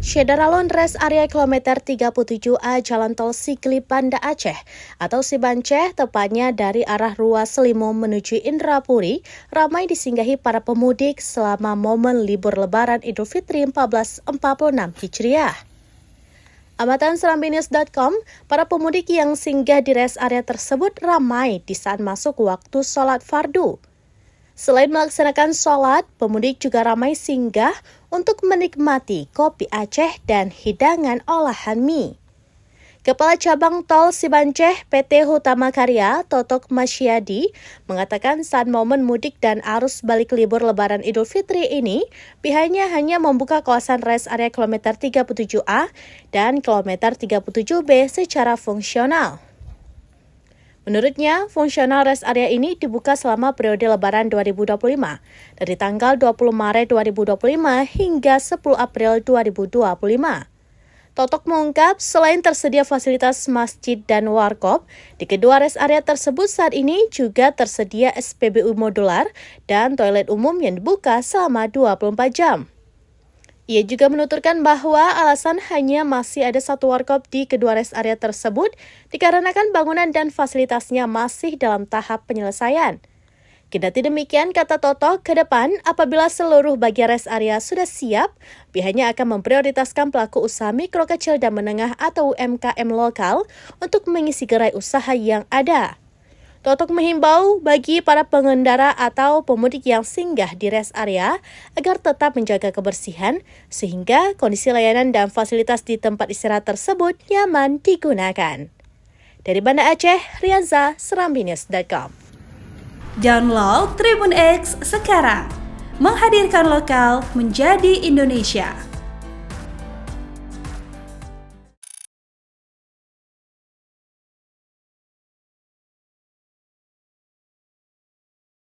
Syedaralon Rest Area Kilometer 37A Jalan Tol Sigli Banda Aceh atau Sibanceh, tepatnya dari arah Ruas Selimo menuju Indrapuri, ramai disinggahi para pemudik selama momen libur Lebaran Idul Fitri 1446 Hijriah. Amatan serambinews.com, para pemudik yang singgah di rest area tersebut ramai di saat masuk waktu sholat fardu. Selain melaksanakan sholat, pemudik juga ramai singgah untuk menikmati kopi Aceh dan hidangan olahan mie. Kepala Cabang Tol Sibanceh PT Hutama Karya, Totok Masyadi, mengatakan saat momen mudik dan arus balik libur Lebaran Idul Fitri ini, pihaknya hanya membuka kawasan rest area kilometer 37A dan kilometer 37B secara fungsional. Menurutnya, fungsional rest area ini dibuka selama periode Lebaran 2025, dari tanggal 20 Maret 2025 hingga 10 April 2025. Totok mengungkap, selain tersedia fasilitas masjid dan warkop, di kedua rest area tersebut saat ini juga tersedia SPBU modular dan toilet umum yang dibuka selama 24 jam. Ia juga menuturkan bahwa alasan hanya masih ada satu warkop di kedua rest area tersebut dikarenakan bangunan dan fasilitasnya masih dalam tahap penyelesaian. Kendati demikian, kata Toto, ke depan apabila seluruh bagian rest area sudah siap, pihaknya akan memprioritaskan pelaku usaha mikro, kecil, dan menengah atau UMKM lokal untuk mengisi gerai usaha yang ada. Totok menghimbau bagi para pengendara atau pemudik yang singgah di rest area agar tetap menjaga kebersihan sehingga kondisi layanan dan fasilitas di tempat istirahat tersebut nyaman digunakan. Dari Banda Aceh, Rianza, serambinews.com. Download Tribun X sekarang, menghadirkan lokal menjadi Indonesia.